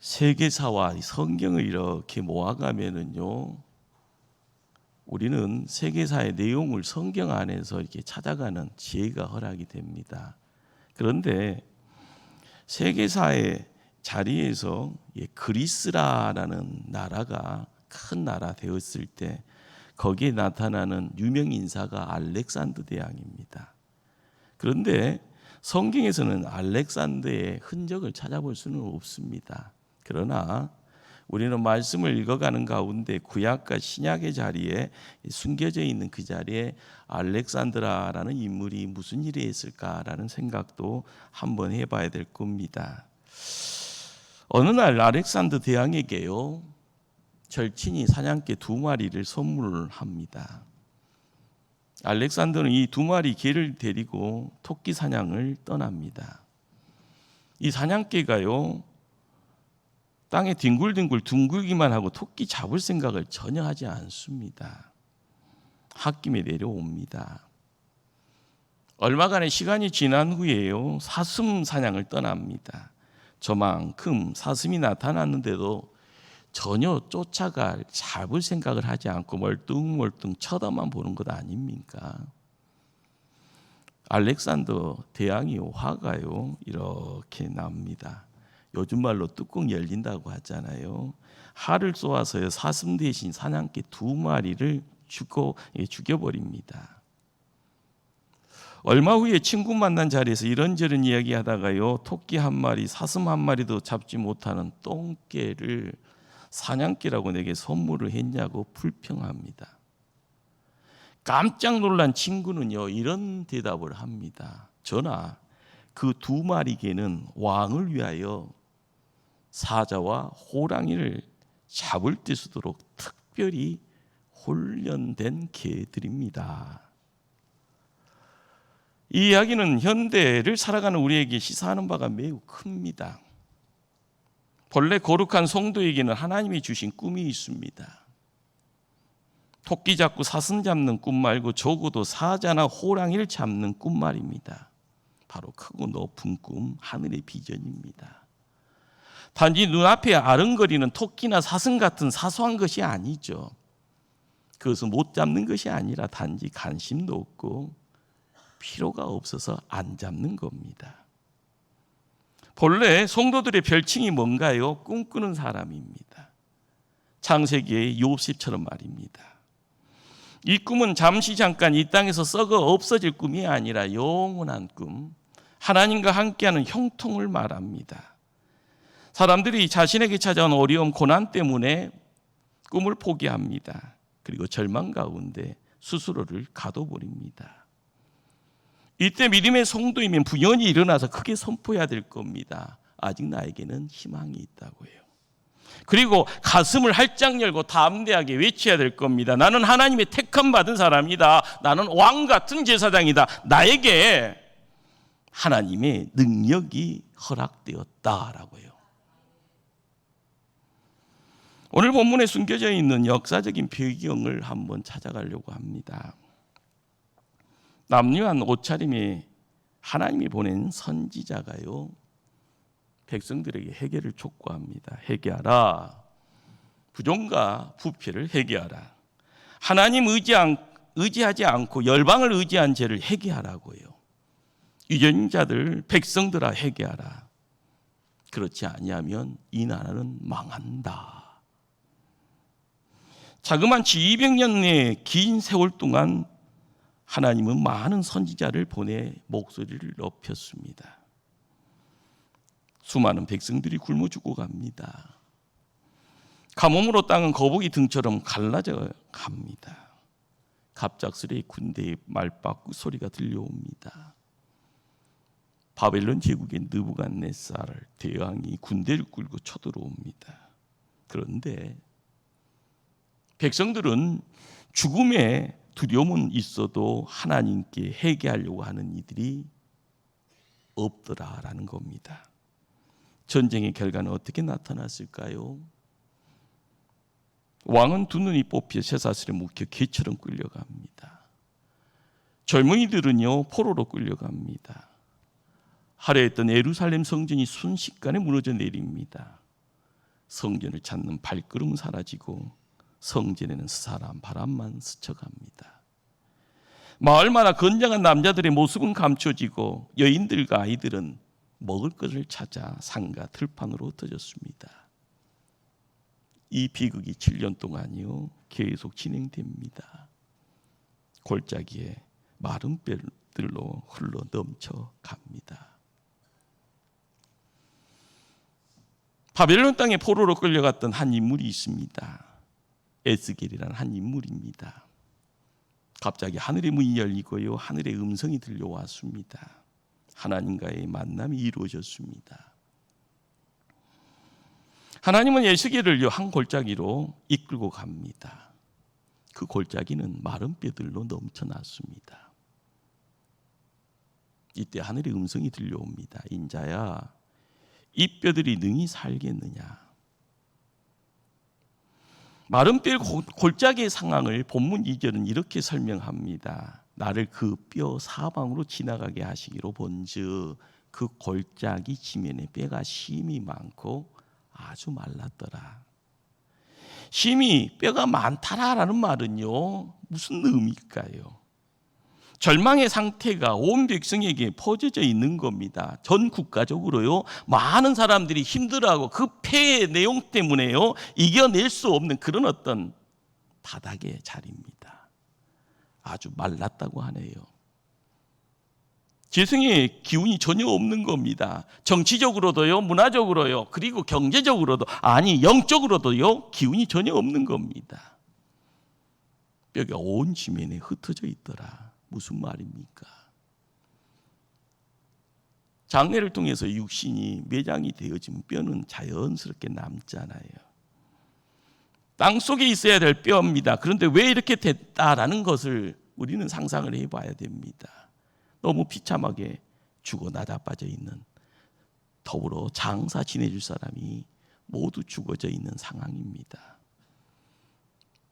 세계사와 성경을 이렇게 모아가면은요, 우리는 세계사의 내용을 성경 안에서 이렇게 찾아가는 지혜가 허락이 됩니다. 그런데 세계사의 자리에서 그리스라는 나라가 큰 나라 되었을 때 거기에 나타나는 유명 인사가 알렉산더 대왕입니다. 그런데 성경에서는 알렉산더의 흔적을 찾아볼 수는 없습니다. 그러나 우리는 말씀을 읽어가는 가운데 구약과 신약의 자리에 숨겨져 있는 그 자리에 알렉산드라라는 인물이 무슨 일이 있을까라는 생각도 한번 해봐야 될 겁니다. 어느 날 알렉산더 대왕에게요, 절친이 사냥개 2마리를 선물을 합니다. 알렉산더는 이 2마리 개를 데리고 토끼 사냥을 떠납니다. 이 사냥개가요, 땅에 뒹굴뒹굴 둥글기만 하고 토끼 잡을 생각을 전혀 하지 않습니다. 홧김에 내려옵니다. 얼마간의 시간이 지난 후에요, 사슴 사냥을 떠납니다. 저만큼 사슴이 나타났는데도 전혀 쫓아갈 잡을 생각을 하지 않고 멀뚱멀뚱 쳐다만 보는 것 아닙니까? 알렉산더 대왕이 화가요 이렇게 납니다. 요즘 말로 뚜껑 열린다고 하잖아요. 활을 쏘아서 사슴 대신 사냥개 2마리를 죽여버립니다. 얼마 후에 친구 만난 자리에서 이런저런 이야기하다가요, 토끼 1마리, 사슴 1마리도 잡지 못하는 똥개를 사냥개라고 내게 선물을 했냐고 불평합니다. 깜짝 놀란 친구는요, 이런 대답을 합니다. 전하, 그 2마리 개는 왕을 위하여 사자와 호랑이를 잡을 때 쓰도록 특별히 훈련된 개들입니다. 이 이야기는 현대를 살아가는 우리에게 시사하는 바가 매우 큽니다. 본래 거룩한 성도에게는 하나님이 주신 꿈이 있습니다. 토끼 잡고 사슴 잡는 꿈 말고 적어도 사자나 호랑이를 잡는 꿈 말입니다. 바로 크고 높은 꿈, 하늘의 비전입니다. 단지 눈앞에 아른거리는 토끼나 사슴 같은 사소한 것이 아니죠. 그것은 못 잡는 것이 아니라 단지 관심도 없고 필요가 없어서 안 잡는 겁니다. 본래 성도들의 별칭이 뭔가요? 꿈꾸는 사람입니다. 창세기의 요셉처럼 말입니다. 이 꿈은 잠시 잠깐 이 땅에서 썩어 없어질 꿈이 아니라 영원한 꿈, 하나님과 함께하는 형통을 말합니다. 사람들이 자신에게 찾아온 어려움, 고난 때문에 꿈을 포기합니다. 그리고 절망 가운데 스스로를 가둬버립니다. 이때 믿음의 성도이면 부연히 일어나서 크게 선포해야 될 겁니다. 아직 나에게는 희망이 있다고 해요. 그리고 가슴을 활짝 열고 담대하게 외쳐야 될 겁니다. 나는 하나님의 택함 받은 사람이다. 나는 왕 같은 제사장이다. 나에게 하나님의 능력이 허락되었다라고 해요. 오늘 본문에 숨겨져 있는 역사적인 배경을 한번 찾아가려고 합니다. 남유한 옷차림에 하나님이 보낸 선지자가요, 백성들에게 회개를 촉구합니다. 회개하라. 부정과 부패를 회개하라. 하나님 의지하지 않고 열방을 의지한 죄를 회개하라고요. 유전자들, 백성들아 회개하라. 그렇지 아니하면 이 나라는 망한다. 자그만치 200년의 긴 세월 동안 하나님은 많은 선지자를 보내 목소리를 높였습니다. 수많은 백성들이 굶어 죽어갑니다. 가뭄으로 땅은 거북이 등처럼 갈라져 갑니다. 갑작스레 군대의 말바꾸 소리가 들려옵니다. 바벨론 제국의 느부갓네살 대왕이 군대를 끌고 쳐들어옵니다. 그런데 백성들은 죽음의 두려움은 있어도 하나님께 회개하려고 하는 이들이 없더라라는 겁니다. 전쟁의 결과는 어떻게 나타났을까요? 왕은 두 눈이 뽑혀 쇠사슬에 묶여 개처럼 끌려갑니다. 젊은이들은요 포로로 끌려갑니다. 화려했던 예루살렘 성전이 순식간에 무너져 내립니다. 성전을 찾는 발걸음 사라지고 성전에는 스산한 바람만 스쳐갑니다. 마을마다 건장한 남자들의 모습은 감춰지고 여인들과 아이들은 먹을 것을 찾아 상가 들판으로 흩어졌습니다. 이 비극이 7년 동안이요 계속 진행됩니다. 골짜기에 마른 뼈들로 흘러 넘쳐 갑니다. 바벨론 땅에 포로로 끌려갔던 한 인물이 있습니다. 에스겔이라는 한 인물입니다. 갑자기 하늘의 문이 열리고요, 하늘의 음성이 들려왔습니다. 하나님과의 만남이 이루어졌습니다. 하나님은 에스겔을요 한 골짜기로 이끌고 갑니다. 그 골짜기는 마른 뼈들로 넘쳐났습니다. 이때 하늘의 음성이 들려옵니다. 인자야, 이 뼈들이 능히 살겠느냐? 마른 뼈 골짜기의 상황을 본문 2절은 이렇게 설명합니다. 나를 그 뼈 사방으로 지나가게 하시기로 본즉 그 골짜기 지면에 뼈가 심이 많고 아주 말랐더라. 심이 뼈가 많다라는 말은요 무슨 의미일까요? 절망의 상태가 온 백성에게 퍼져져 있는 겁니다. 전 국가적으로요 많은 사람들이 힘들어하고 그 폐의 내용 때문에요 이겨낼 수 없는 그런 어떤 바닥의 자리입니다. 아주 말랐다고 하네요. 재성의 기운이 전혀 없는 겁니다. 정치적으로도요, 문화적으로요, 그리고 경제적으로도, 아니 영적으로도요 기운이 전혀 없는 겁니다. 뼈가 온 지면에 흩어져 있더라. 무슨 말입니까? 장례를 통해서 육신이 매장이 되어진 뼈는 자연스럽게 남잖아요. 땅 속에 있어야 될 뼈입니다. 그런데 왜 이렇게 됐다라는 것을 우리는 상상을 해봐야 됩니다. 너무 비참하게 죽어 나자빠져 있는, 더불어 장사 지내줄 사람이 모두 죽어져 있는 상황입니다.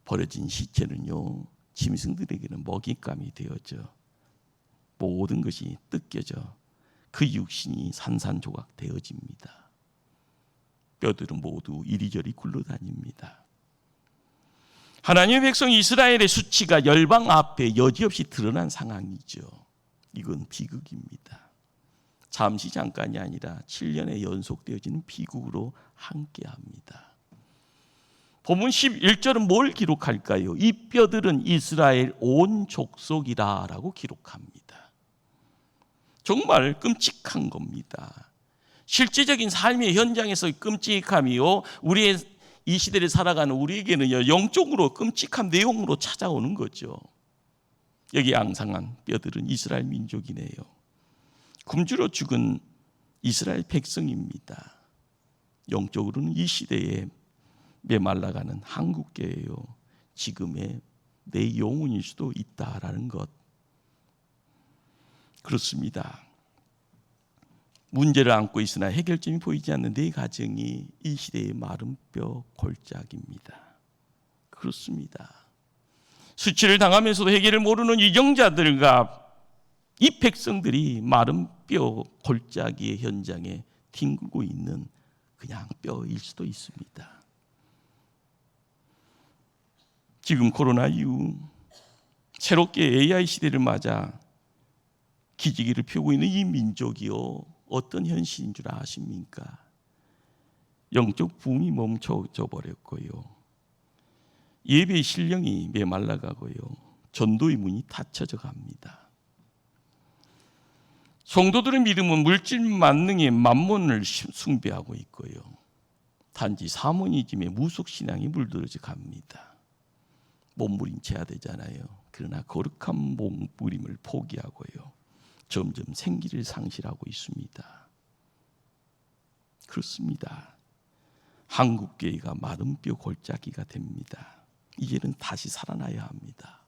버려진 시체는요 짐승들에게는 먹잇감이 되어져 모든 것이 뜯겨져 그 육신이 산산조각 되어집니다. 뼈들은 모두 이리저리 굴러다닙니다. 하나님의 백성 이스라엘의 수치가 열방 앞에 여지없이 드러난 상황이죠. 이건 비극입니다. 잠시 잠깐이 아니라 7년에 연속되어지는 비극으로 함께합니다. 본문 11절은 뭘 기록할까요? 이 뼈들은 이스라엘 온 족속이라라고 기록합니다. 정말 끔찍한 겁니다. 실제적인 삶의 현장에서 끔찍함이요 우리의 이 시대를 살아가는 우리에게는요 영적으로 끔찍한 내용으로 찾아오는 거죠. 여기 앙상한 뼈들은 이스라엘 민족이네요. 굶주려 죽은 이스라엘 백성입니다. 영적으로는 이 시대에 메말라가는 한국교회요 지금의 내 영혼일 수도 있다라는 것. 그렇습니다. 문제를 안고 있으나 해결점이 보이지 않는 내 가정이 이 시대의 마른 뼈 골짜기입니다. 그렇습니다. 수치를 당하면서도 해결을 모르는 유경자들과 이 백성들이 마른 뼈 골짜기의 현장에 뒹굴고 있는 그냥 뼈일 수도 있습니다. 지금 코로나 이후 새롭게 AI 시대를 맞아 기지개를 펴고 있는 이 민족이요 어떤 현실인 줄 아십니까? 영적 부흥이 멈춰져 버렸고요, 예배의 신령이 메말라가고요, 전도의 문이 닫혀져 갑니다. 성도들의 믿음은 물질 만능의 만몬을 숭배하고 있고요, 단지 사모니즘의 무속신앙이 물들어져 갑니다. 몸부림쳐야 되잖아요. 그러나 거룩한 몸부림을 포기하고요 점점 생기를 상실하고 있습니다. 그렇습니다. 한국교회가 마른 뼈 골짜기가 됩니다. 이제는 다시 살아나야 합니다.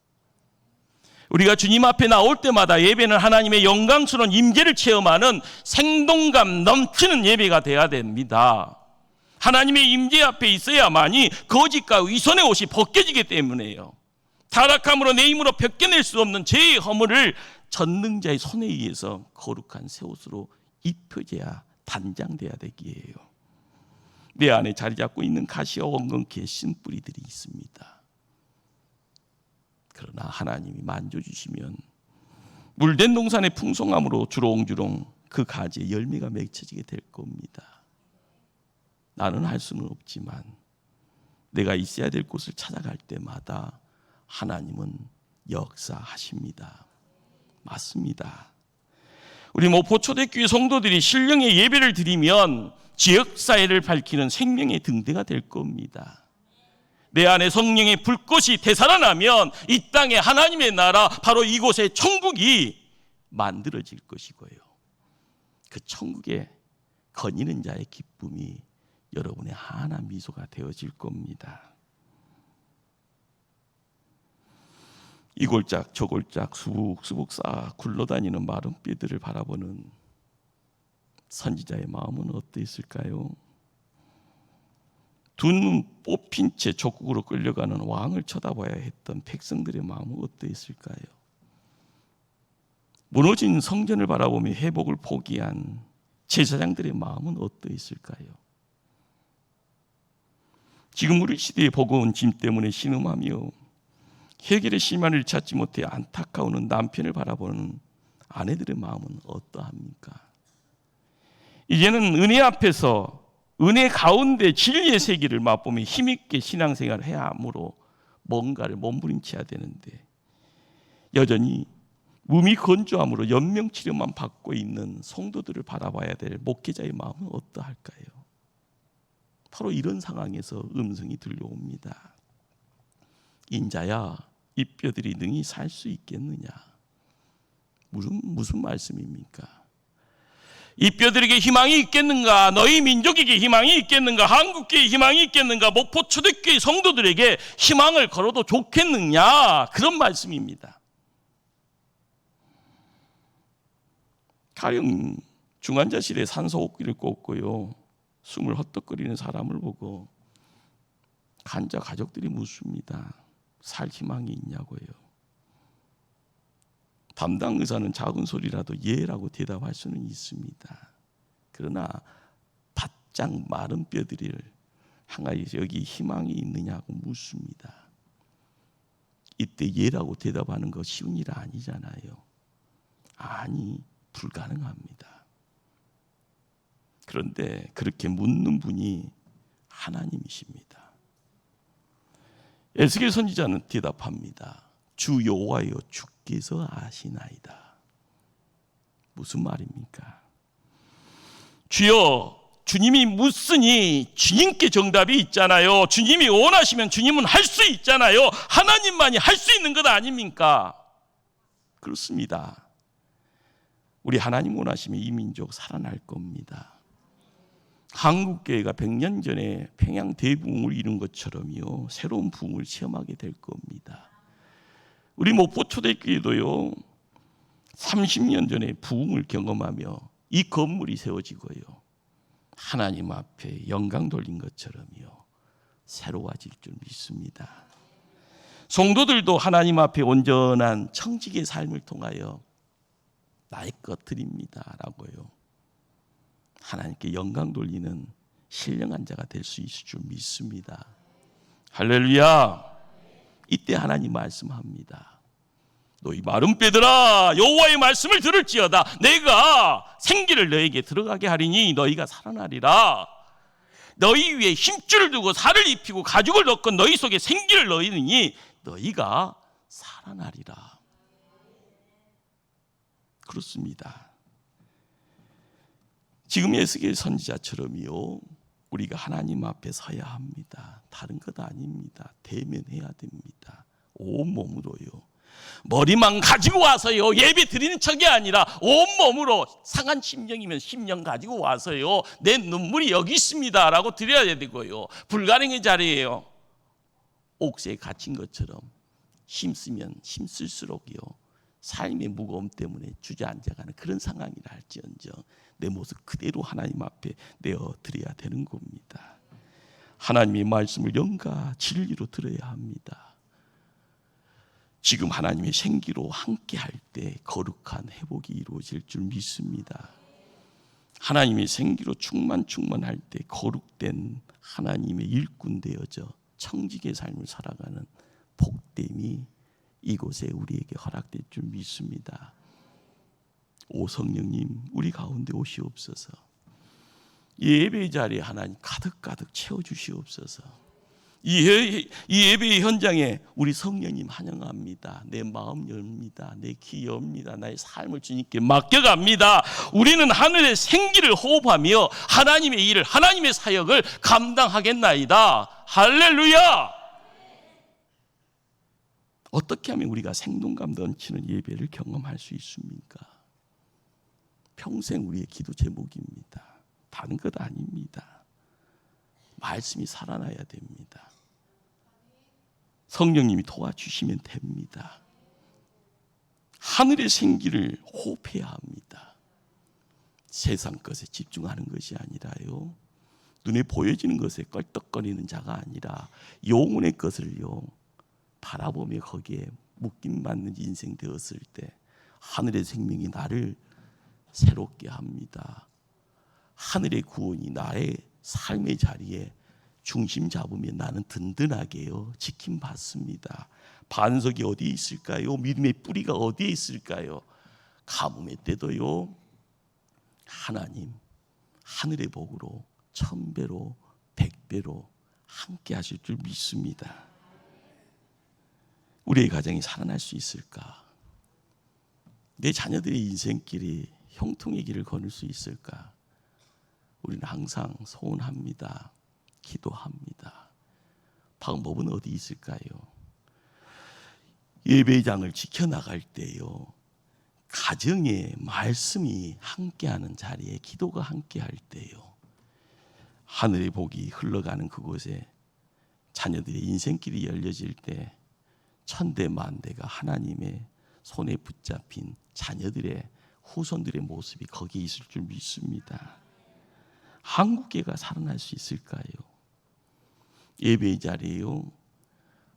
우리가 주님 앞에 나올 때마다 예배는 하나님의 영광스러운 임재를 체험하는 생동감 넘치는 예배가 돼야 됩니다. 하나님의 임재 앞에 있어야만이 거짓과 위선의 옷이 벗겨지기 때문에요. 타락함으로 내 힘으로 벗겨낼 수 없는 죄의 허물을 전능자의 손에 의해서 거룩한 새 옷으로 입혀져야 단장돼야 되기에요. 내 안에 자리 잡고 있는 가시와 원건기에 씨뿌리들이 있습니다. 그러나 하나님이 만져주시면 물된 동산의 풍성함으로 주렁주렁 그 가지에 열매가 맺혀지게 될 겁니다. 나는 할 수는 없지만 내가 있어야 될 곳을 찾아갈 때마다 하나님은 역사하십니다. 맞습니다. 우리 목포초대교회 성도들이 신령의 예배를 드리면 지역사회를 밝히는 생명의 등대가 될 겁니다. 내 안에 성령의 불꽃이 되살아나면 이 땅에 하나님의 나라, 바로 이곳에 천국이 만들어질 것이고요. 그 천국에 거니는 자의 기쁨이 여러분의 환한 미소가 되어질 겁니다. 이 골짝 저 골짝 수북수북 쌓아 굴러다니는 마른 뼈들을 바라보는 선지자의 마음은 어떠했을까요? 두 눈 뽑힌 채 적국으로 끌려가는 왕을 쳐다봐야 했던 백성들의 마음은 어떠했을까요? 무너진 성전을 바라보며 회복을 포기한 제사장들의 마음은 어떠했을까요? 지금 우리 시대에 버거운 짐 때문에 신음하며 해결의 실마리를 찾지 못해 안타까워하는 남편을 바라보는 아내들의 마음은 어떠합니까? 이제는 은혜 앞에서 은혜 가운데 진리의 세계를 맛보며 힘있게 신앙생활을 해야 하므로 뭔가를 몸부림쳐야 되는데 여전히 몸이 건조함으로 연명치료만 받고 있는 성도들을 바라봐야 될 목회자의 마음은 어떠할까요? 바로 이런 상황에서 음성이 들려옵니다. 인자야, 이 뼈들이 능히 살 수 있겠느냐? 무슨 말씀입니까? 이 뼈들에게 희망이 있겠는가? 너희 민족에게 희망이 있겠는가? 한국교회에 희망이 있겠는가? 목포초대교회 성도들에게 희망을 걸어도 좋겠느냐? 그런 말씀입니다. 가령 중환자실에 산소호흡기를 꽂고요, 숨을 헛떡거리는 사람을 보고 환자 가족들이 묻습니다. 살 희망이 있냐고요. 담당 의사는 작은 소리라도 예라고 대답할 수는 있습니다. 그러나 바짝 마른 뼈들을 향하여 여기 희망이 있느냐고 묻습니다. 이때 예라고 대답하는 거 쉬운 일 아니잖아요. 아니, 불가능합니다. 그런데 그렇게 묻는 분이 하나님이십니다. 에스겔 선지자는 대답합니다. 주 여호와여, 주께서 아시나이다. 무슨 말입니까? 주여, 주님이 묻으니 주님께 정답이 있잖아요. 주님이 원하시면 주님은 할 수 있잖아요. 하나님만이 할 수 있는 것 아닙니까? 그렇습니다. 우리 하나님 원하시면 이 민족 살아날 겁니다. 한국교회가 100년 전에 평양 대부흥을 이룬 것처럼요, 새로운 부흥을 체험하게 될 겁니다. 우리 목포초대교회도요, 30년 전에 부흥을 경험하며 이 건물이 세워지고요, 하나님 앞에 영광 돌린 것처럼요, 새로워질 줄 믿습니다. 성도들도 하나님 앞에 온전한 청직의 삶을 통하여 나의 것 드립니다 라고요, 하나님께 영광 돌리는 신령한 자가 될 수 있을 줄 믿습니다. 할렐루야. 이때 하나님 말씀합니다. 너희 마른 뼈들아, 여호와의 말씀을 들을지어다. 내가 생기를 너에게 들어가게 하리니 너희가 살아나리라. 너희 위에 힘줄을 두고 살을 입히고 가죽을 덮고 너희 속에 생기를 넣으니 너희가 살아나리라. 그렇습니다. 지금 에스겔 선지자처럼요, 우리가 하나님 앞에 서야 합니다. 다른 것 아닙니다. 대면해야 됩니다. 온몸으로요. 머리만 가지고 와서요, 예배 드리는 척이 아니라 온몸으로, 상한 심령이면 심령 가지고 와서요, 내 눈물이 여기 있습니다 라고 드려야 되고요. 불가능의 자리예요. 옥새에 갇힌 것처럼 힘쓰면 힘쓸수록요, 삶의 무거움 때문에 주저앉아가는 그런 상황이라 할지언정 내 모습 그대로 하나님 앞에 내어드려야 되는 겁니다. 하나님의 말씀을 영과 진리로 들어야 합니다. 지금 하나님의 생기로 함께 할 때 거룩한 회복이 이루어질 줄 믿습니다. 하나님의 생기로 충만할 때 거룩된 하나님의 일꾼 되어져 청지기의 삶을 살아가는 복됨이 이곳에 우리에게 허락될 줄 믿습니다. 오 성령님, 우리 가운데 오시옵소서. 예배의 자리에 하나님 가득가득 채워주시옵소서. 이 예배의 현장에 우리 성령님 환영합니다. 내 마음 엽니다. 내 귀 엽니다. 나의 삶을 주님께 맡겨갑니다. 우리는 하늘의 생기를 호흡하며 하나님의 일을, 하나님의 사역을 감당하겠나이다. 할렐루야. 어떻게 하면 우리가 생동감 넘치는 예배를 경험할 수 있습니까? 평생 우리의 기도 제목입니다. 다른 것 아닙니다. 말씀이 살아나야 됩니다. 성령님이 도와주시면 됩니다. 하늘의 생기를 호흡해야 합니다. 세상 것에 집중하는 것이 아니라요, 눈에 보여지는 것에 껄떡거리는 자가 아니라 영혼의 것을요 바라보며 거기에 묶임받는 인생 되었을 때 하늘의 생명이 나를 새롭게 합니다. 하늘의 구원이 나의 삶의 자리에 중심 잡으면 나는 든든하게요 지킴받습니다. 반석이 어디에 있을까요? 믿음의 뿌리가 어디에 있을까요? 가뭄의 때도요 하나님 하늘의 복으로 1000배로 100배로 함께 하실 줄 믿습니다. 우리의 가정이 살아날 수 있을까? 내 자녀들의 인생길이 형통의 길을 걸을 수 있을까? 우리는 항상 소원합니다. 기도합니다. 방법은 어디 있을까요? 예배장을 지켜나갈 때요 가정에 말씀이 함께하는 자리에 기도가 함께할 때요 하늘의 복이 흘러가는 그곳에 자녀들의 인생길이 열려질 때 천대 만대가 하나님의 손에 붙잡힌 자녀들의 후손들의 모습이 거기에 있을 줄 믿습니다. 한국교회가 살아날 수 있을까요? 예배의 자리에요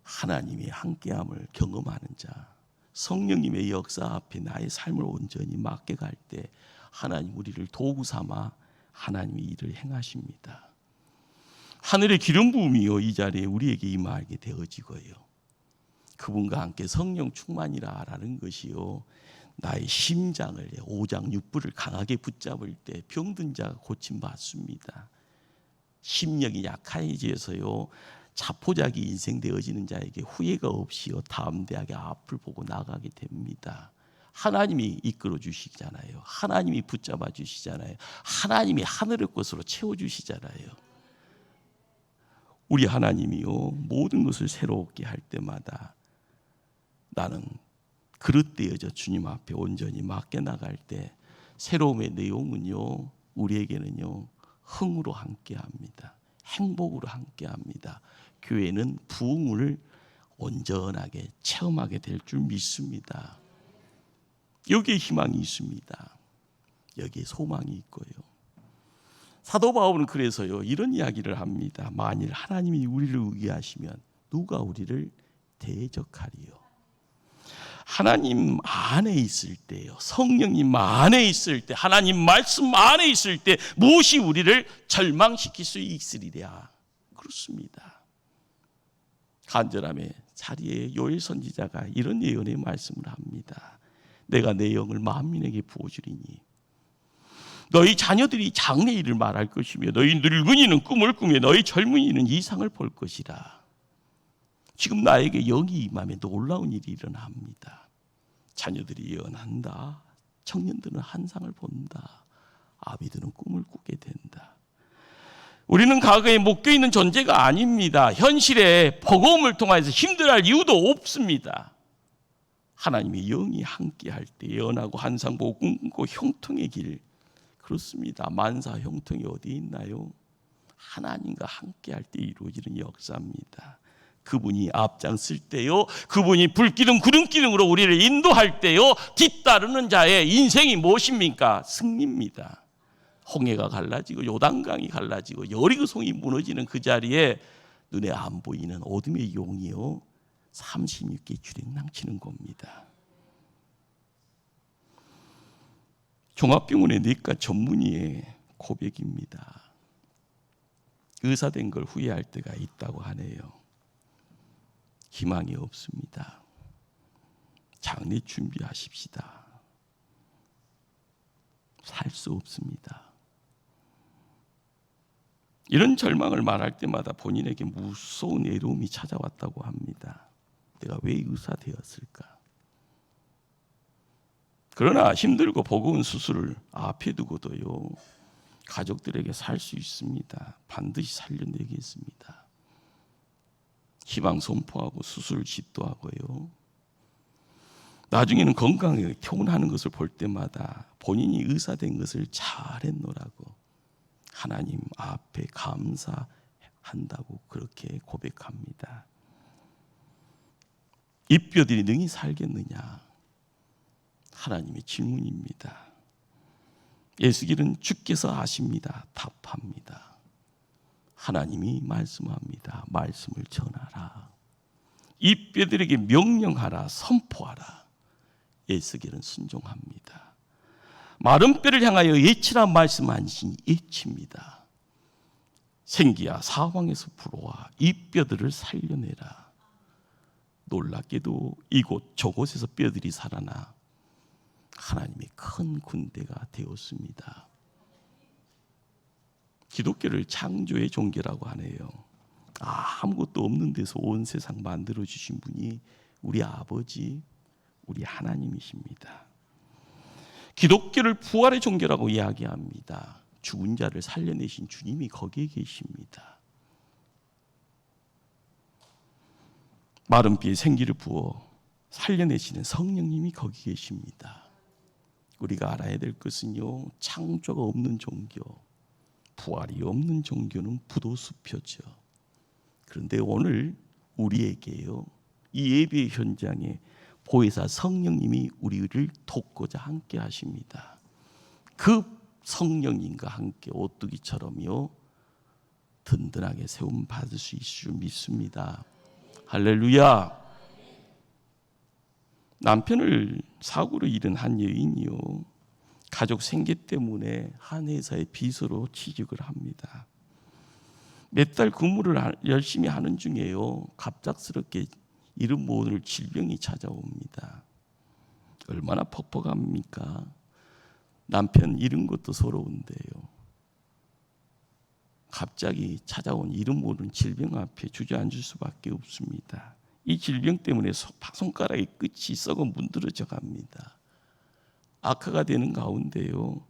하나님의 함께함을 경험하는 자, 성령님의 역사 앞에 나의 삶을 온전히 맡겨갈 때 하나님 우리를 도구 삼아 하나님의 일을 행하십니다. 하늘의 기름 부음이요 이 자리에 우리에게 임하게 되어지고요 그분과 함께 성령 충만이라는 것이요 나의 심장을 오장육부를 강하게 붙잡을 때 병든 자가 고침받습니다. 심령이 약해져서요 자포자기 인생 되어지는 자에게 후회가 없이요 담대하게 앞을 보고 나가게 됩니다. 하나님이 이끌어 주시잖아요. 하나님이 붙잡아 주시잖아요. 하나님이 하늘의 것으로 채워 주시잖아요. 우리 하나님이요 모든 것을 새롭게 할 때마다 나는 그릇 되어져 주님 앞에 온전히 맡겨 나갈 때 새로움의 내용은요 우리에게는요 흥으로 함께합니다. 행복으로 함께합니다. 교회는 부흥을 온전하게 체험하게 될 줄 믿습니다. 여기에 희망이 있습니다. 여기에 소망이 있고요. 사도 바울은 그래서요 이런 이야기를 합니다. 만일 하나님이 우리를 의지하시면 누가 우리를 대적하리요. 하나님 안에 있을 때요 성령님 안에 있을 때 하나님 말씀 안에 있을 때 무엇이 우리를 절망시킬 수 있으리랴. 그렇습니다. 간절함의 자리에 요엘 선지자가 이런 예언의 말씀을 합니다. 내가 내 영을 만민에게 부어주리니 너희 자녀들이 장래일을 말할 것이며 너희 늙은이는 꿈을 꾸며 너희 젊은이는 이상을 볼 것이라. 지금 나에게 영이 임하며 놀라운 일이 일어납니다. 자녀들이 예언한다. 청년들은 환상을 본다. 아비들은 꿈을 꾸게 된다. 우리는 과거에 묶여 있는 존재가 아닙니다. 현실의 복음을 통해서 힘들어할 이유도 없습니다. 하나님의 영이 함께할 때 예언하고 환상 보고 꿈 꾸고 형통의 길. 그렇습니다. 만사 형통이 어디에 있나요? 하나님과 함께할 때 이루어지는 역사입니다. 그분이 앞장설 때요 그분이 불기둥 구름기둥으로 우리를 인도할 때요 뒤따르는 자의 인생이 무엇입니까? 승리입니다. 홍해가 갈라지고 요단강이 갈라지고 여리고성이 무너지는 그 자리에 눈에 안 보이는 어둠의 용이요 36개 주랭랑치는 겁니다. 종합병원의 내과 전문의의 고백입니다. 의사된 걸 후회할 때가 있다고 하네요. 희망이 없습니다. 장례 준비하십시다. 살 수 없습니다. 이런 절망을 말할 때마다 본인에게 무서운 외로움이 찾아왔다고 합니다. 내가 왜 의사 되었을까? 그러나 힘들고 버거운 수술을 앞에 두고도요, 가족들에게 살 수 있습니다. 반드시 살려내겠습니다. 희망 선포하고 수술 집도하고요. 나중에는 건강하게 퇴원하는 것을 볼 때마다 본인이 의사된 것을 잘했노라고 하나님 앞에 감사한다고 그렇게 고백합니다. 이 뼈들이 능히 살겠느냐? 하나님의 질문입니다. 예수께서는 주께서 아십니다. 답합니다. 하나님이 말씀합니다. 말씀을 전하라. 이 뼈들에게 명령하라. 선포하라. 예수께서는 순종합니다. 마른 뼈를 향하여 예치라 말씀하시니 예칩니다. 생기야 사방에서 불어와 이 뼈들을 살려내라. 놀랍게도 이곳 저곳에서 뼈들이 살아나 하나님의 큰 군대가 되었습니다. 기독교를 창조의 종교라고 하네요. 아무것도 없는 데서 온 세상 만들어 주신 분이 우리 아버지, 우리 하나님이십니다. 기독교를 부활의 종교라고 이야기합니다. 죽은 자를 살려내신 주님이 거기에 계십니다. 마른 뼈에 생기를 부어 살려내시는 성령님이 거기 계십니다. 우리가 알아야 될 것은요, 창조가 없는 종교, 부활이 없는 종교는 부도수표죠. 그런데 오늘 우리에게요, 이 예배의 현장에 보혜사 성령님이 우리를 돕고자 함께 하십니다. 그 성령님과 함께 오뚜기처럼요, 든든하게 세움 받을 수 있을 줄 믿습니다. 할렐루야. 남편을 사고로 잃은 한 여인이요, 가족 생계 때문에 한 회사의 비서로 취직을 합니다. 몇 달 근무를 열심히 하는 중에요, 갑작스럽게 이름 모를 질병이 찾아옵니다. 얼마나 퍽퍽합니까? 남편 잃은 것도 서러운데요, 갑자기 찾아온 이름 모르는 질병 앞에 주저앉을 수밖에 없습니다. 이 질병 때문에 손가락의 끝이 썩어 문드러져 갑니다. 악화가 되는 가운데요,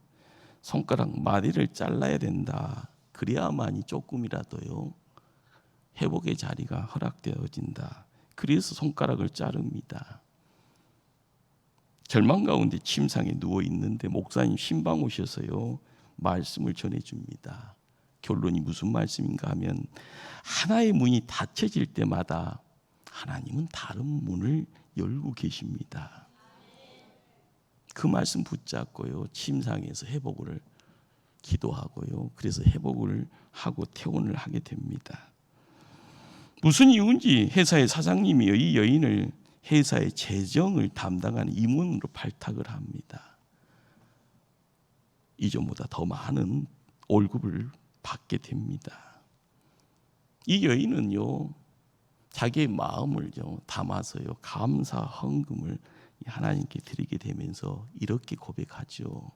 손가락 마디를 잘라야 된다. 그래야만이 조금이라도요, 회복의 자리가 허락되어진다. 그래서 손가락을 자릅니다. 절망 가운데 침상에 누워 있는데 목사님 신방 오셔서요, 말씀을 전해줍니다. 결론이 무슨 말씀인가 하면, 하나의 문이 닫혀질 때마다 하나님은 다른 문을 열고 계십니다. 그 말씀 붙잡고요, 침상에서 회복을 기도하고요, 그래서 회복을 하고 퇴원을 하게 됩니다. 무슨 이유인지 회사의 사장님이요, 이 여인을 회사의 재정을 담당하는 임원으로 발탁을 합니다. 이전보다 더 많은 월급을 받게 됩니다. 이 여인은요, 자기의 마음을 담아서요, 감사 헌금을 하나님께 드리게 되면서 이렇게 고백하죠.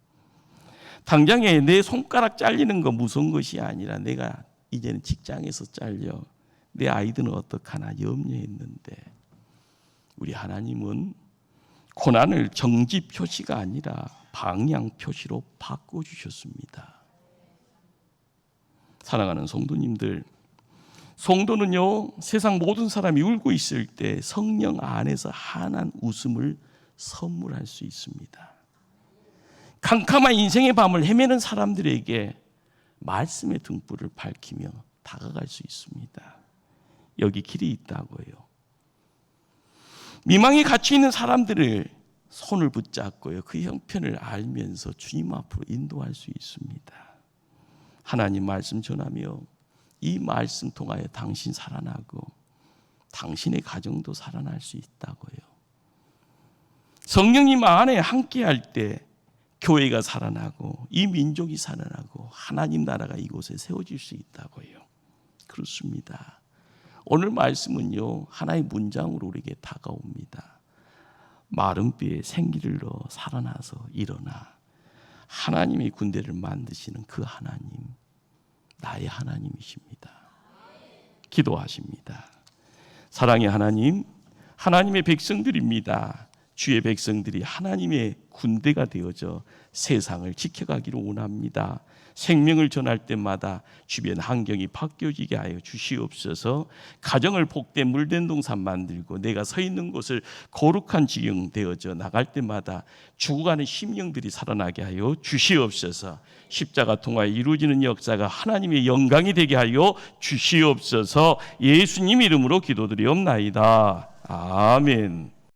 당장에 내 손가락 잘리는 거 무서운 것이 아니라 내가 이제는 직장에서 잘려 내 아이들은 어떡하나 염려했는데, 우리 하나님은 고난을 정지 표시가 아니라 방향 표시로 바꿔주셨습니다. 사랑하는 성도님들, 성도는요, 세상 모든 사람이 울고 있을 때 성령 안에서 환한 웃음을 선물할 수 있습니다. 캄캄한 인생의 밤을 헤매는 사람들에게 말씀의 등불을 밝히며 다가갈 수 있습니다. 여기 길이 있다고요. 미망에 갇혀 있는 사람들을 손을 붙잡고요, 그 형편을 알면서 주님 앞으로 인도할 수 있습니다. 하나님 말씀 전하며 이 말씀 통하여 당신 살아나고 당신의 가정도 살아날 수 있다고요. 성령님 안에 함께할 때 교회가 살아나고 이 민족이 살아나고 하나님 나라가 이곳에 세워질 수 있다고요. 그렇습니다. 오늘 말씀은요, 하나의 문장으로 우리에게 다가옵니다. 마른 뼈에 생기를 넣어 살아나서 일어나. 하나님이 군대를 만드시는 그 하나님, 나의 하나님이십니다. 기도하십니다. 사랑의 하나님, 하나님의 백성들입니다. 주의 백성들이 하나님의 군대가 되어져 세상을 지켜가기를 원합니다. 생명을 전할 때마다 주변 환경이 바뀌어지게 하여 주시옵소서. 가정을 복된 물된 동산 만들고 내가 서 있는 곳을 거룩한 지경 되어져 나갈 때마다 죽어가는 심령들이 살아나게 하여 주시옵소서. 십자가 통하여 이루어지는 역사가 하나님의 영광이 되게 하여 주시옵소서. 예수님 이름으로 기도드리옵나이다. 아멘.